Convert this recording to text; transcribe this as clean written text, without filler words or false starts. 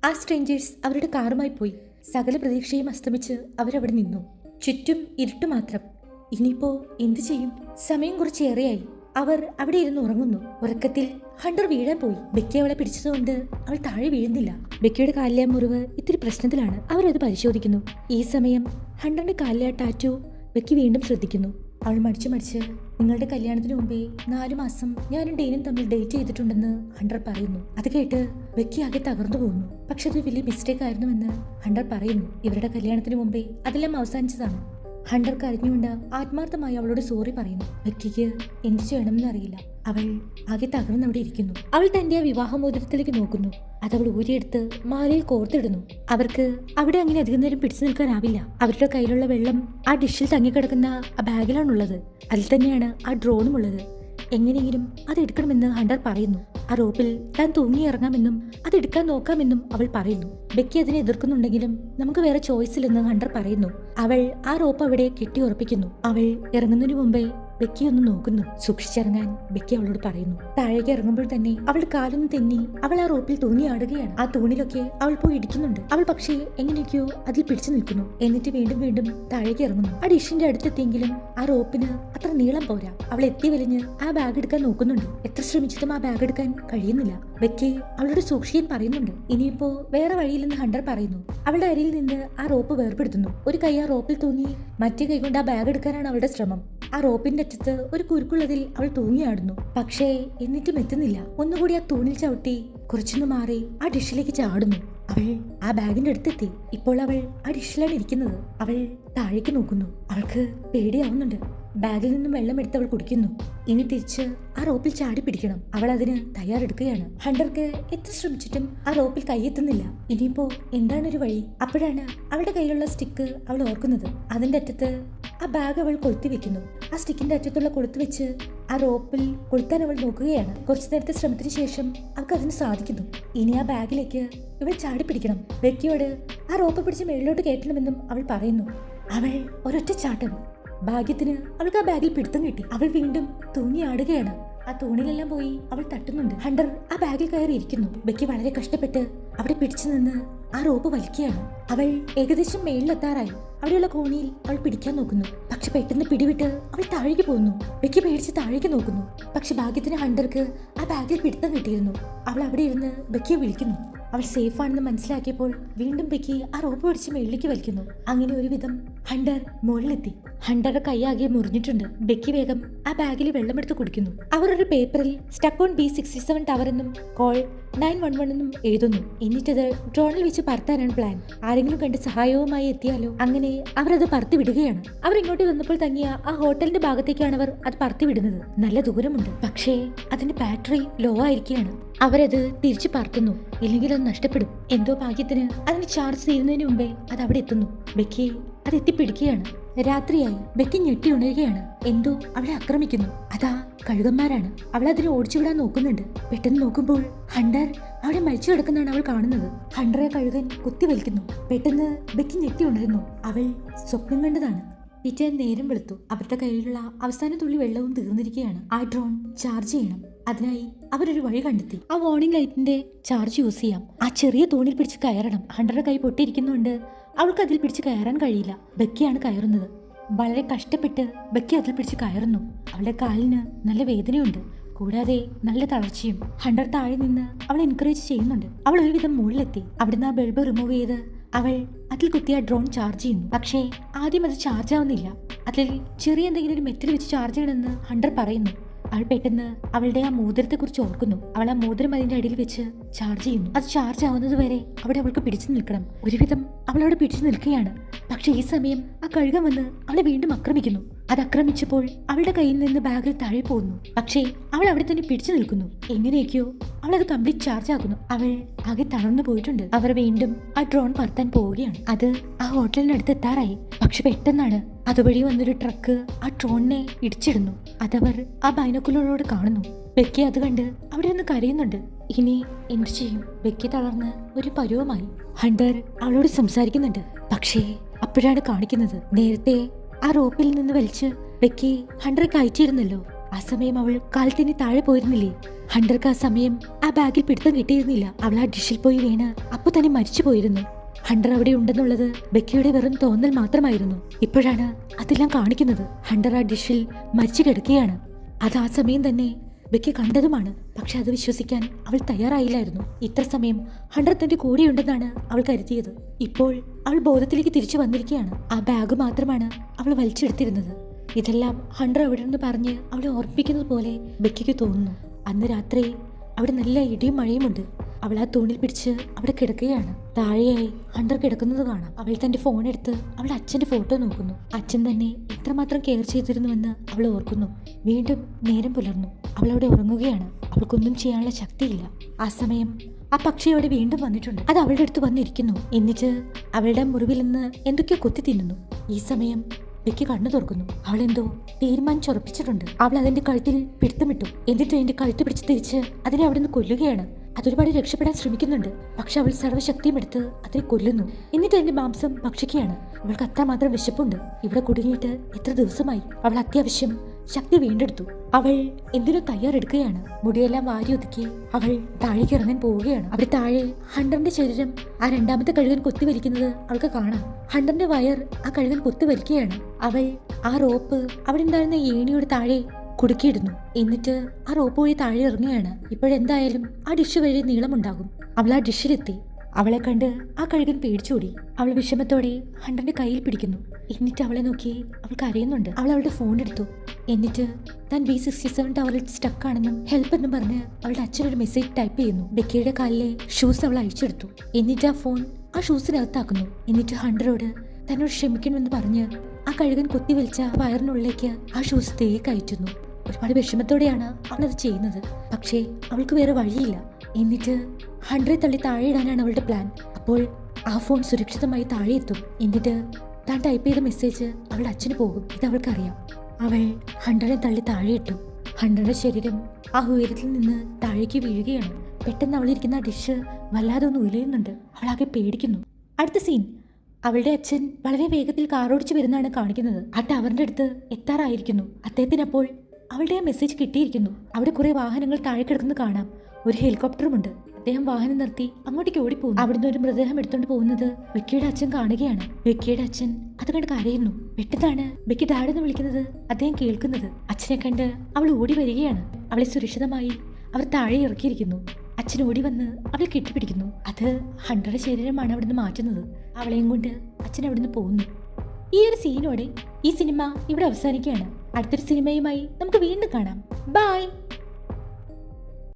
ആ സ്ട്രേഞ്ചേഴ്സ് അവരുടെ കാറുമായി പോയി. സകല പ്രതീക്ഷയും അസ്തമിച്ച് അവരവിടെ നിന്നു. ചുറ്റും ഇരുട്ട് മാത്രം. ഇനിയിപ്പോ എന്തു ചെയ്യും? സമയം കുറച്ചേറെയായി. അവർ അവിടെ ഇരുന്ന് ഉറങ്ങുന്നു. ഉറക്കത്തിൽ ഹണ്ടർ വീഴാൻ പോയി. ബെക്കി അവളെ പിടിച്ചതുകൊണ്ട് അവൾ താഴെ വീഴുന്നില്ല. ബെക്കിയുടെ കാലിലെ മുറിവ് ഇത്തിരി പ്രശ്നത്തിലാണ്. അവരത് പരിശോധിക്കുന്നു. ഈ സമയം ഹണ്ടറിന്റെ കാലിലെ ടാറ്റു ബെക്കി വീണ്ടും ശ്രദ്ധിക്കുന്നു. അവൾ മടിച്ച് നിങ്ങളുടെ കല്യാണത്തിന് മുമ്പേ 4 മാസം ഞാനും ഡെയിനും തമ്മിൽ ഡേറ്റ് ചെയ്തിട്ടുണ്ടെന്ന് ഹണ്ടർ പറയുന്നു. അത് കേട്ട് ബെക്കി ആകെ തകർന്നു പോകുന്നു. പക്ഷെ അത് വലിയ മിസ്റ്റേക്ക് ആയിരുന്നുവെന്ന് ഹണ്ടർ പറയുന്നു. ഇവരുടെ കല്യാണത്തിന് മുമ്പേ അതെല്ലാം അവസാനിച്ചതാണ്. ഹണ്ടർ കരഞ്ഞുകൊണ്ട് ആത്മാർത്ഥമായി അവളോട് സോറി പറയുന്നു. ബെക്കിക്ക് എന്ത് ചെയ്യണമെന്ന് അറിയില്ല. അവൾ ആകെ തകർന്നവിടെ ഇരിക്കുന്നു. അവൾ തന്റെ വിവാഹമോതിരത്തിലേക്ക് നോക്കുന്നു. അതവൾ ഊരിയെടുത്ത് മാലയിൽ കോർത്തിടുന്നു. അവർക്ക് അവിടെ അങ്ങനെ അധികം നേരം പിടിച്ചു നിൽക്കാനാവില്ല. അവരുടെ കയ്യിലുള്ള വെള്ളം ആ ഡിഷിൽ തങ്ങിക്കിടക്കുന്ന ആ ബാഗിലാണുള്ളത്. അതിൽ തന്നെയാണ് ആ ഡ്രോണും ഉള്ളത്. എങ്ങനെയെങ്കിലും അതെടുക്കണമെന്ന് ഹണ്ടർ പറയുന്നു. ആ റോപ്പിൽ താൻ തൂങ്ങിയിറങ്ങാമെന്നും അതെടുക്കാൻ നോക്കാമെന്നും അവൾ പറയുന്നു. ബെക്കി അതിനെ എതിർക്കുന്നുണ്ടെങ്കിലും നമുക്ക് വേറെ ചോയ്സ് ഇല്ലെന്ന് ഹണ്ടർ പറയുന്നു. അവൾ ആ റോപ്പ് അവിടെ കെട്ടി ഉറപ്പിക്കുന്നു. അവൾ ഇറങ്ങുന്നതിന് മുമ്പേ ബെക്കി ഒന്ന് നോക്കുന്നു. സൂക്ഷിച്ചിറങ്ങാൻ ബെക്കി അവളോട് പറയുന്നു. താഴേക്ക് ഇറങ്ങുമ്പോൾ തന്നെ അവൾ കാലൊന്ന് തെന്നി അവൾ ആ റോപ്പിൽ തൂങ്ങിയാടുകയാണ്. ആ തൂണിലൊക്കെ അവൾ പോയി ഇടിക്കുന്നുണ്ട്. അവൾ പക്ഷേ എങ്ങനെയൊക്കെയോ അതിൽ പിടിച്ചു നിൽക്കുന്നു. എന്നിട്ട് വീണ്ടും താഴേക്ക് ഇറങ്ങുന്നു. ആ ഡിഷിന്റെ അടുത്തെത്തിയെങ്കിലും ആ റോപ്പിന് അത്ര നീളം പോരാ. അവൾ എത്തി വലിഞ്ഞ് ആ ബാഗ് എടുക്കാൻ നോക്കുന്നുണ്ട്. എത്ര ശ്രമിച്ചിട്ടും ആ ബാഗ് എടുക്കാൻ കഴിയുന്നില്ല. ബെക്കി അവളോട് സൂക്ഷിക്കാൻ പറയുന്നുണ്ട്. ഇനിയിപ്പോ വേറെ വഴിയില്ലെന്ന് ഹണ്ടർ പറയുന്നു. അവളുടെ അരിയിൽ നിന്ന് ആ റോപ്പ് വേർപെടുത്തുന്നു. ഒരു കൈ ആ റോപ്പിൽ തൂങ്ങി മറ്റേ കൈ കൊണ്ട് ആ ബാഗ് എടുക്കാനാണ് അവളുടെ ശ്രമം. ആ റോപ്പിന്റെ അറ്റത്ത് ഒരു കുരുക്കുള്ളതിൽ അവൾ തൂങ്ങിയാടുന്നു. പക്ഷേ എന്നിട്ടും എത്തുന്നില്ല. ഒന്നുകൂടി ആ തൂണിൽ ചവിട്ടി കുറച്ചൊന്ന് മാറി ആ ഡിഷിലേക്ക് ചാടുന്നു. അവൾ ആ ബാഗിന്റെ അടുത്തെത്തി. ഇപ്പോൾ അവൾ ആ ഡിഷിലാണ് ഇരിക്കുന്നത്. അവൾ താഴേക്ക് നോക്കുന്നു. അവൾക്ക് പേടിയാവുന്നുണ്ട്. ബാഗിൽ നിന്നും വെള്ളം എടുത്ത് അവൾ കുടിക്കുന്നു. ഇനി തിരിച്ച് ആ റോപ്പിൽ ചാടി പിടിക്കണം. അവൾ അതിന് തയ്യാറെടുക്കുകയാണ്. ഹണ്ടർക്ക് എത്ര ശ്രമിച്ചിട്ടും ആ റോപ്പിൽ കൈയെത്തുന്നില്ല. ഇനിയിപ്പോ എന്താണൊരു വഴി? അപ്പോഴാണ് അവളുടെ കയ്യിലുള്ള സ്റ്റിക്ക് അവൾ ഓർക്കുന്നത്. അതിന്റെ അറ്റത്ത് ആ ബാഗ് അവൾ കൊളുത്തി വെക്കുന്നു. ആ സ്റ്റിക്കിന്റെ അറ്റത്തുള്ള കൊളുത്ത് വെച്ച് ആ റോപ്പിൽ കൊളുത്താൻ അവൾ നോക്കുകയാണ്. കുറച്ചു നേരത്തെ ശ്രമത്തിന് ശേഷം അവൾക്ക് അതിന് സാധിക്കുന്നു. ഇനി ആ ബാഗിലേക്ക് ഇവൾ ചാടി പിടിക്കണം. ബെക്കിയോട് ആ റോപ്പ് പിടിച്ച് മേളിലോട്ട് കയറ്റണമെന്നും അവൾ പറയുന്നു. അവൾ ഒരൊറ്റ ചാട്ടം. ഭാഗ്യത്തിന് അവൾക്ക് ആ ബാഗിൽ പിടുത്തം കിട്ടി. അവൾ വീണ്ടും തൂങ്ങിയാടുകയാണ്. ആ തൂണിലെല്ലാം പോയി അവൾ തട്ടുന്നുണ്ട്. ഹണ്ടർ ആ ബാഗിൽ കയറി ഇരിക്കുന്നു. ബെക്കി വളരെ കഷ്ടപ്പെട്ട് അവിടെ പിടിച്ചു നിന്ന് ആ റോപ്പ് വലിക്കുകയാണ്. അവൾ ഏകദേശം മേളിലെത്താറായി. അവിടെയുള്ള കോണിയിൽ അവൾ പിടിക്കാൻ നോക്കുന്നു. പക്ഷെ പെട്ടെന്ന് പിടിവിട്ട് അവൾ താഴേക്ക് പോകുന്നു. ബെക്കി പേടിച്ച് താഴേക്ക് നോക്കുന്നു. പക്ഷെ ഭാഗ്യത്തിന് ഹണ്ടർക്ക് ആ ബാഗിൽ പിടുത്തം കിട്ടിയിരുന്നു. അവൾ അവിടെ ഇരുന്ന് ബെക്കിയെ വിളിക്കുന്നു. അവൾ സേഫ് ആണെന്ന് മനസ്സിലാക്കിയപ്പോൾ വീണ്ടും ബെക്കി ആ റോപ്പ് പിടിച്ച് മേളിലേക്ക് വലിക്കുന്നു. അങ്ങനെ ഒരുവിധം ഹണ്ടർ മുകളിലെത്തി. ഹണ്ടറുടെ കൈയാകെ മുറിഞ്ഞിട്ടുണ്ട്. ബെക്കി വേഗം ആ ബാഗിൽ വെള്ളമെടുത്ത് കുടിക്കുന്നു. അവർ ഒരു പേപ്പറിൽ സ്റ്റക്ക് ഓൺ B67 ടവർ എന്നും കോൾ 911 എന്നും എഴുതുന്നു. എന്നിട്ടത് ഡ്രോണിൽ വെച്ച് പറത്താനാണ് പ്ലാൻ. ആരെങ്കിലും കണ്ട് സഹായവുമായി എത്തിയാലോ? അങ്ങനെ അവർ അത് പറത്തി വിടുകയാണ്. അവർ ഇങ്ങോട്ട് വന്നപ്പോൾ തങ്ങിയ ആ ഹോട്ടലിന്റെ ഭാഗത്തേക്കാണ് അവർ അത് പറത്തി വിടുന്നത്. നല്ല ദൂരമുണ്ട്. പക്ഷേ അതിന്റെ ബാറ്ററി ലോ ആയിരിക്കുകയാണ്. അവരത് തിരിച്ചു പറത്തുന്നു. ഇല്ലെങ്കിൽ അത് നഷ്ടപ്പെടും. എന്തോ ഭാഗ്യത്തിന് അതിന് ചാർജ് തീരുന്നതിന് മുമ്പേ അത് അവിടെ എത്തുന്നു. ബെക്കി അത് എത്തിപ്പിടിക്കുകയാണ്. രാത്രിയായി. ബെക്കി ഞെട്ടി ഉണരുകയാണ്. എന്തോ അവളെ ആക്രമിക്കുന്നു. അതാ കഴുകന്മാരാണ്. അവൾ അതിനെ ഓടിച്ചുവിടാൻ നോക്കുന്നുണ്ട്. പെട്ടെന്ന് നോക്കുമ്പോൾ ഹണ്ടർ അവിടെ മരിച്ചു കിടക്കുന്നതാണ് അവൾ കാണുന്നത്. ഹണ്ടറെ കഴുകൻ കുത്തി വലിക്കുന്നു. പെട്ടെന്ന് ബെക്കി ഞെട്ടി ഉണരുന്നു. അവൾ സ്വപ്നം കണ്ടതാണ്. പിറ്റേന്ന് നേരം വെളുത്തു. അവരുടെ കയ്യിലുള്ള അവസാന തുള്ളി വെള്ളവും തീർന്നിരിക്കുകയാണ്. ആ ഡ്രോൺ ചാർജ് ചെയ്യണം. അതിനായി അവരൊരു വഴി കണ്ടെത്തി. ആ വാർണിംഗ് ലൈറ്റിന്റെ ചാർജ് യൂസ് ചെയ്യാം. ആ ചെറിയ തൂണിൽ പിടിച്ച് കയറണം. ഹണ്ടറുടെ കൈ പൊട്ടിയിരിക്കുന്നുണ്ട്. അവൾക്ക് അതിൽ പിടിച്ച് കയറാൻ കഴിയില്ല. ബെക്കിയാണ് കയറുന്നത്. വളരെ കഷ്ടപ്പെട്ട് ബെക്കി അതിൽ പിടിച്ച് കയറുന്നു. അവളുടെ കാലിന് നല്ല വേദനയുണ്ട്. കൂടാതെ നല്ല തളർച്ചയും. ഹണ്ടർ താഴെ നിന്ന് അവളെ എൻകറേജ് ചെയ്യുന്നുണ്ട്. അവൾ ഒരുവിധം മുകളിലെത്തി. അവിടുന്ന് ആ ബൾബ് റിമൂവ് ചെയ്ത് അവൾ അതിൽ കുത്തിയ ഡ്രോൺ ചാർജ് ചെയ്യുന്നു. പക്ഷേ ആദ്യം അത് ചാർജ് ആവുന്നില്ല. അതിൽ ചെറിയ എന്തെങ്കിലും ഒരു മെറ്റൽ വെച്ച് ചാർജ് ചെയ്യണമെന്ന് ഹണ്ടർ പറയുന്നു. അവൾ പെട്ടെന്ന് അവളുടെ ആ മോതിരത്തെ കുറിച്ച് ഓർക്കുന്നു. അവൾ ആ മോതിരം അതിന്റെ അടിയിൽ വെച്ച് ചാർജ് ചെയ്യുന്നു. അത് ചാർജ് ആവുന്നത് വരെ അവിടെ അവൾക്ക് പിടിച്ചു നിൽക്കണം. ഒരുവിധം അവൾ അവിടെ പിടിച്ചു നിൽക്കുകയാണ്. പക്ഷെ ഈ സമയം ആ കഴുകൻ വന്ന് അവളെ വീണ്ടും ആക്രമിക്കുന്നു. അത് ആക്രമിച്ചപ്പോൾ അവളുടെ കയ്യിൽ നിന്ന് ബാഗിൽ താഴെ പോകുന്നു. പക്ഷേ അവൾ അവിടെ തന്നെ പിടിച്ചു നിൽക്കുന്നു. എങ്ങനെയൊക്കെയോ അവൾ അത് കംപ്ലീറ്റ് ചാർജ് ആക്കുന്നു. അവൾ ആകെ തളർന്നു പോയിട്ടുണ്ട്. അവർ വീണ്ടും ആ ഡ്രോൺ പറത്താൻ പോവുകയാണ്. അത് ആ ഹോട്ടലിനടുത്ത് എത്താറായി. പക്ഷെ പെട്ടെന്നാണ് അതുവഴി വന്നൊരു ട്രക്ക് ആ ഡ്രോണിനെ ഇടിച്ചിടുന്നു. അതവർ ആ ബൈനോക്കുലറോട് കാണുന്നു. ബെക്കി അത് കണ്ട് അവിടെ നിന്ന് കരയുന്നുണ്ട്. ഇനി എന്ത് ചെയ്യും? ബെക്കി തളർന്ന് ഒരു പരുവമായി. ഹണ്ടർ അവളോട് സംസാരിക്കുന്നുണ്ട്. പക്ഷേ അപ്പോഴാണ് കാണിക്കുന്നത് നേരത്തെ ആ റോപ്പിൽ നിന്ന് വലിച്ച് ബെക്കി ഹണ്ടറെ കയറ്റിയിരുന്നല്ലോ. ആ സമയം അവൾ കാൽത്തിന് താഴെ പോയിരുന്നില്ലേ? ഹണ്ടർക്ക് ആ സമയം ആ ബാഗിൽ പിടുത്തം കിട്ടിയിരുന്നില്ല. അവൾ ആ ഡിഷിൽ പോയി വീണ് അപ്പൊ തന്നെ മരിച്ചു പോയിരുന്നു. ഹണ്ടർ അവിടെ ഉണ്ടെന്നുള്ളത് ബെക്കിയുടെ വെറും തോന്നൽ മാത്രമായിരുന്നു. ഇപ്പോഴാണ് അതെല്ലാം കാണിക്കുന്നത്. ഹണ്ടർ ആ ഡിഷിൽ മരിച്ചു കിടക്കുകയാണ്. അത് ആ സമയം തന്നെ ബെക്കി കണ്ടതുമാണ്. പക്ഷെ അത് വിശ്വസിക്കാൻ അവൾ തയ്യാറായില്ലായിരുന്നു. ഇത്ര സമയം ഹണ്ടർ തന്റെ കൂടെയുണ്ടെന്നാണ് അവൾ കരുതിയത്. ഇപ്പോൾ അവൾ ബോധത്തിലേക്ക് തിരിച്ചു വന്നിരിക്കുകയാണ്. ആ ബാഗ് മാത്രമാണ് അവൾ വലിച്ചെടുത്തിരുന്നത്. ഇതെല്ലാം ഹണ്ടർ അവിടെ നിന്ന് പറഞ്ഞ് അവളെ ഓർമ്മിപ്പിക്കുന്നത് പോലെ ബെക്കിക്ക് തോന്നുന്നു. അന്ന് രാത്രി അവിടെ നല്ല ഇടിയും മഴയുമുണ്ട്. അവൾ ആ തൂണിൽ പിടിച്ച് അവിടെ കിടക്കുകയാണ്. താഴെയായി ഹണ്ടർ കിടക്കുന്നത് കാണാം. അവൾ തന്റെ ഫോൺ എടുത്ത് അവളുടെ അച്ഛന്റെ ഫോട്ടോ നോക്കുന്നു. അച്ഛൻ തന്നെ എത്രമാത്രം കെയർ ചെയ്തിരുന്നുവെന്ന് അവൾ ഓർക്കുന്നു. വീണ്ടും നേരം പുലർന്നു. അവൾ അവിടെ ഉറങ്ങുകയാണ്. അവൾക്കൊന്നും ചെയ്യാനുള്ള ശക്തിയില്ല. ആ സമയം ആ പക്ഷി അവിടെ വീണ്ടും വന്നിട്ടുണ്ട്. അത് അവളുടെ അടുത്ത് വന്നിരിക്കുന്നു. എന്നിട്ട് അവളുടെ മുറിവിൽ നിന്ന് എന്തൊക്കെയോ കൊത്തി തിന്നുന്നു. ഈ സമയം ബെക്കി കണ്ണു തുറക്കുന്നു. അവൾ എന്തോ തീരുമാനിച്ചുറപ്പിച്ചിട്ടുണ്ട്. അവൾ അതിന്റെ കഴുത്തിൽ പിടുത്തമിട്ടു. എന്നിട്ട് അതിന്റെ കഴുത്ത് പിടിച്ച് തിരിച്ച് അതിനെ അവിടെ നിന്ന് കൊല്ലുകയാണ്. അതൊരുപാട് രക്ഷപ്പെടാൻ ശ്രമിക്കുന്നുണ്ട്. പക്ഷെ അവൾ സർവ്വശക്തിയും എടുത്ത് അതിനെ കൊല്ലുന്നു. എന്നിട്ട് അതിന്റെ മാംസം ഭക്ഷിക്കുകയാണ്. അവൾക്ക് അത്രമാത്രം വിശപ്പുണ്ട്. ഇവിടെ കുടുങ്ങിയിട്ട് എത്ര ദിവസമായി. അവൾ അത്യാവശ്യം ശക്തി വീണ്ടെടുത്തു. അവൾ എന്തിനും തയ്യാറെടുക്കുകയാണ്. മുടിയെല്ലാം വാരി ഒതുക്കി അവൾ താഴേക്ക് ഇറങ്ങാൻ പോവുകയാണ്. അവിടെ താഴെ ഹണ്ടറിന്റെ ശരീരം ആ രണ്ടാമത്തെ കഴുകൻ കൊത്തിവലിക്കുന്നത് അവൾക്ക് കാണാം. ഹണ്ടറിന്റെ വയർ ആ കഴുകൻ കൊത്തിവലിക്കുകയാണ്. അവൾ ആ റോപ്പ് അവിടെ ഉണ്ടായിരുന്ന ഏണിയുടെ താഴെ കുടുക്കിയിടുന്നു. എന്നിട്ട് ആ റോപ്പ് വഴി താഴെ ഇറങ്ങുകയാണ്. ഇപ്പോഴെന്തായാലും ആ ഡിഷ് വഴി നീളമുണ്ടാകും. അവൾ ആ ഡിഷിലെത്തി. അവളെ കണ്ട് ആ കഴുകൻ പേടിച്ചോടി. അവൾ വിഷമത്തോടെ ഹണ്ടറിന്റെ കയ്യിൽ പിടിക്കുന്നു. എന്നിട്ട് അവളെ നോക്കി അവൾ കരയുന്നുണ്ട്. അവൾ അവളുടെ ഫോൺ എടുത്തു. എന്നിട്ട് താൻ B67 ടവറിൽ സ്റ്റക്ക് ആണെന്നും ഹെൽപ്പ് എന്നും പറഞ്ഞ് അവളുടെ അച്ഛനൊരു മെസ്സേജ് ടൈപ്പ് ചെയ്യുന്നു. ബെക്കിയുടെ കാലിലെ ഷൂസ് അവൾ അഴിച്ചെടുത്തു. എന്നിട്ട് ആ ഫോൺ ആ ഷൂസിനകത്താക്കുന്നു. എന്നിട്ട് ഹണ്ടറോട് തന്നോട് ക്ഷമിക്കണമെന്ന് പറഞ്ഞ് ആ കഴുകൻ കൊത്തി വലിച്ച വയറിനുള്ളിലേക്ക് ആ ഷൂസ് തേക്ക് കയറ്റുന്നു. ഒരുപാട് വിഷമത്തോടെയാണ് അവളത് ചെയ്യുന്നത്. പക്ഷേ അവൾക്ക് വേറെ വഴിയില്ല. എന്നിട്ട് ഹണ്ടറെ തള്ളി താഴെ ഇടാനാണ് അവളുടെ പ്ലാൻ. അപ്പോൾ ആ ഫോൺ സുരക്ഷിതമായി താഴെ എത്തും. എന്നിട്ട് താൻ ടൈപ്പ് ചെയ്ത മെസ്സേജ് അവളുടെ അച്ഛന് പോകും. ഇത് അവൾക്കറിയാം. അവൾ ഹണ്ടറെ തള്ളി താഴെ ഇട്ടു. ഹണ്ടറുടെ ശരീരം ആ ഉയരത്തിൽ നിന്ന് താഴേക്ക് വീഴുകയാണ്. പെട്ടെന്ന് അവളിരിക്കുന്ന ആ ഡിഷ് വല്ലാതെ ഒന്ന് ഉലയുന്നുണ്ട്. അവളാകെ പേടിക്കുന്നു. അടുത്ത സീൻ, അവളുടെ അച്ഛൻ വളരെ വേഗത്തിൽ കാറോടിച്ച് വരുന്നതാണ് കാണിക്കുന്നത്. ആ ടവറിന്റെ അടുത്ത് എത്താറായിരിക്കുന്നു. അദ്ദേഹത്തിനപ്പോൾ അവളുടെ ആ മെസ്സേജ് കിട്ടിയിരിക്കുന്നു. അവിടെ കുറെ വാഹനങ്ങൾ താഴെ കിടക്കുന്നത് കാണാം. ഒരു ഹെലികോപ്റ്ററുമുണ്ട്. അദ്ദേഹം വാഹനം നിർത്തി അങ്ങോട്ടേക്ക് ഓടിപ്പോകുന്നു. അവിടുന്ന് ഒരു മൃതദേഹം എടുത്തോണ്ട് പോകുന്നത് ബെക്കിയുടെ അച്ഛൻ കാണുകയാണ്. ബെക്കിയുടെ അച്ഛൻ അത് കണ്ട് കരയുന്നു. പെട്ടെന്നാണ് ബെക്കി ഡാഡെന്ന് വിളിക്കുന്നത് അദ്ദേഹം കേൾക്കുന്നത്. അച്ഛനെ കണ്ട് അവൾ ഓടി വരികയാണ്. അവളെ സുരക്ഷിതമായി അവർ താഴെ ഇറക്കിയിരിക്കുന്നു. അച്ഛൻ ഓടി വന്ന് അവളെ കെട്ടിപ്പിടിക്കുന്നു. അത് ഹണ്ടറുടെ ശരീരമാണ് അവിടുന്ന് മാറ്റുന്നത്. അവളെയും കൊണ്ട് അച്ഛൻ അവിടുന്ന് പോകുന്നു. ഈ ഒരു സീനോടെ ഈ സിനിമ ഇവിടെ അവസാനിക്കുകയാണ്. അടുത്തൊരു സിനിമയുമായി നമുക്ക് വീണ്ടും കാണാം. ബൈ.